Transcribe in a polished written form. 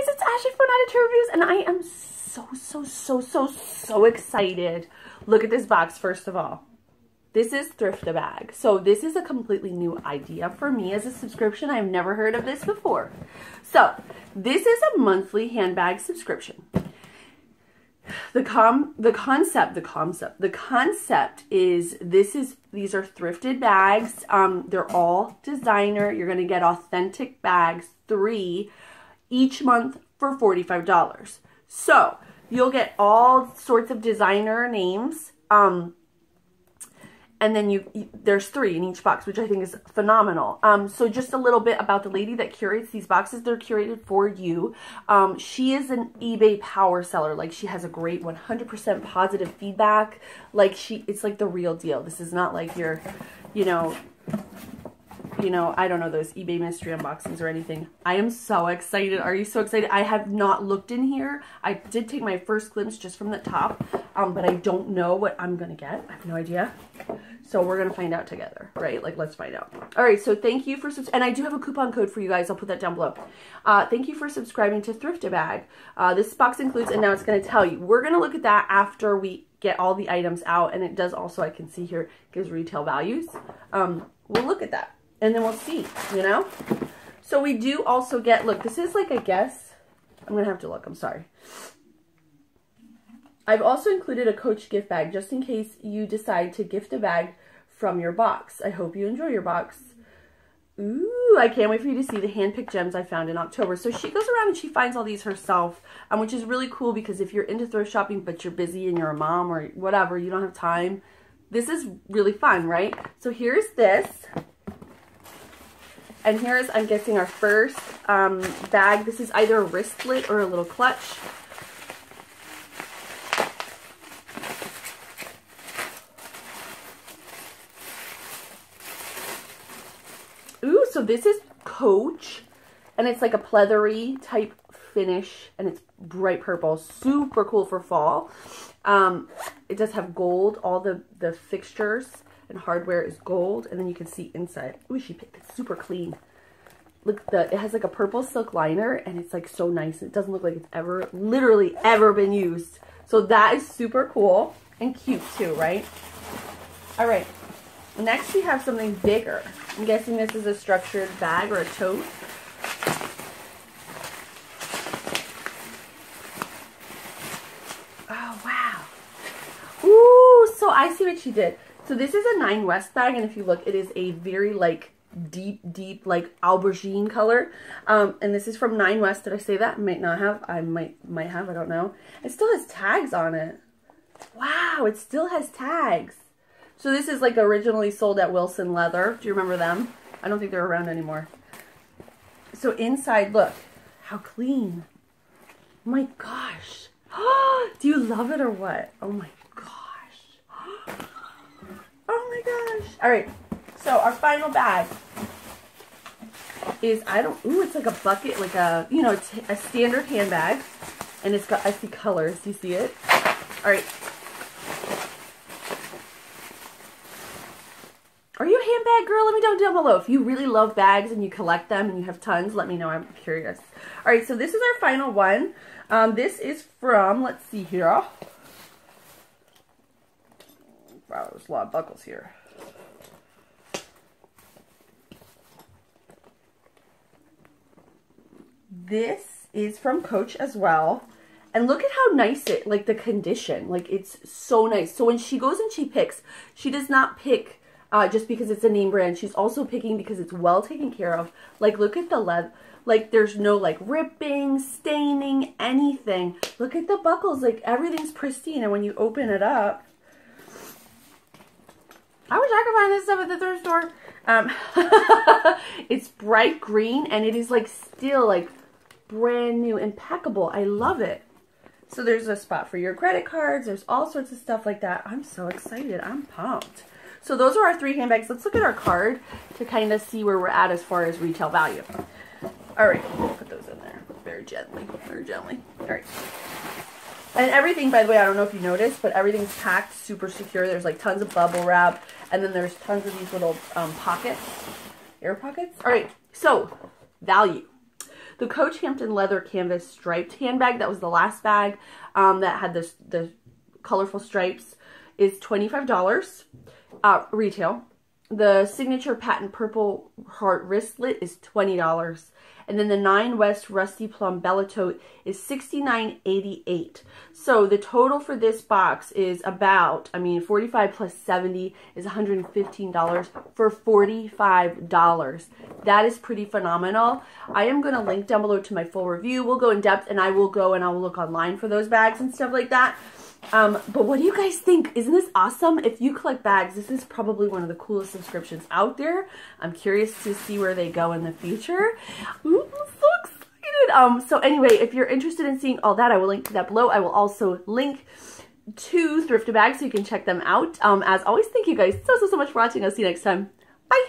guys, it's Asheli from Editor Reviews, and I am so excited. Look at this box, first of all. This is Thrift-a-Bag. So this is a completely new idea for me as a subscription. I've never heard of this before. So this is a monthly handbag subscription. The concept is these are thrifted bags. They're all designer. You're going to get authentic bags, 3 each month for $45. So you'll get all sorts of designer names. And then there's 3 in each box, which I think is phenomenal. So just a little bit about the lady that curates these boxes. They're curated for you. She is an eBay power seller. Like, she has a great 100% positive feedback. Like, it's like the real deal. This is not like your, you know, I don't know, those eBay mystery unboxings or anything. I am so excited. Are you so excited? I have not looked in here. I did take my first glimpse just from the top, but I don't know what I'm going to get. I have no idea. So we're going to find out together, right? Like, let's find out. All right, so thank you for, and I do have a coupon code for you guys. I'll put that down below. Thank you for subscribing to Thrift-a-Bag. This box includes, and now it's going to tell you. We're going to look at that after we get all the items out, and it does also, I can see here, gives retail values. We'll look at that. And then we'll see, you know? So we do also get, look, this is like a guess. I'm going to have to look, I'm sorry. I've also included a Coach gift bag just in case you decide to gift a bag from your box. I hope you enjoy your box. Ooh, I can't wait for you to see the hand-picked gems I found in October. So she goes around and she finds all these herself, which is really cool because if you're into thrift shopping but you're busy and you're a mom or whatever, you don't have time, this is really fun, right? So here's this. And here's, I'm guessing, our first bag. This is either a wristlet or a little clutch. Ooh, so this is Coach. And it's like a pleathery type finish. And it's bright purple. Super cool for fall. It does have gold. All the fixtures and hardware is gold, and then you can see inside. Ooh, she picked it super clean. Look, it has like a purple silk liner, and it's like so nice. It doesn't look like it's ever, literally ever been used. So that is super cool and cute too, right? All right, next we have something bigger. I'm guessing this is a structured bag or a tote. Oh, wow. Ooh, so I see what she did. So this is a 9 West bag, and if you look, it is a very, like, deep, like, aubergine color. And this is from 9 West. Did I say that? Might not have. I might have. I don't know. It still has tags on it. Wow, it still has tags. So this is, like, originally sold at Wilson Leather. Do you remember them? I don't think they're around anymore. So inside, look. How clean. Oh, my gosh. Do you love it or what? Oh, my gosh. Oh my gosh. All right. So our final bag is, ooh, it's like a bucket, like a, you know, it's a standard handbag. And it's got, I see colors. Do you see it? All right. Are you a handbag girl? Let me know down below. If you really love bags and you collect them and you have tons, let me know. I'm curious. All right. So this is our final one. This is from, let's see here. Wow, there's a lot of buckles here. This is from Coach as well. And look at how nice it, like the condition, like it's so nice. So when she goes and she picks, she does not pick just because it's a name brand. She's also picking because it's well taken care of. Like, look at the leather. Like, there's no, like, ripping, staining, anything. Look at the buckles. Like, everything's pristine. And when you open it up, I wish I could find this stuff at the thrift store. It's bright green, and it is, like, still, like, brand new, impeccable. I love it. So there's a spot for your credit cards. There's all sorts of stuff like that. I'm so excited. I'm pumped. So those are our 3 handbags. Let's look at our card to kind of see where we're at as far as retail value. All right, put those in there very gently, very gently. All right. And everything, by the way, I don't know if you noticed, but everything's packed super secure. There's like tons of bubble wrap, and then there's tons of these little pockets, air pockets. All right, so value. The Coach Hampton leather canvas striped handbag, that was the last bag that had the colorful stripes, is $25 retail. The signature patent purple heart wristlet is $20. And then the 9 West Rusty Plum Bella Tote is $69.88. So the total for this box is about, I mean, 45 plus 70 is $115 for $45. That is pretty phenomenal. I am going to link down below to my full review. We'll go in depth, and I will look online for those bags and stuff like that. But what do you guys think? Isn't this awesome? If you collect bags, this is probably one of the coolest subscriptions out there. I'm curious to see where they go in the future. Ooh, I'm so excited. So anyway, if you're interested in seeing all that, I will link to that below. I will also link to Thrift-a-Bag so you can check them out. As always, thank you guys so much for watching. I'll see you next time. Bye.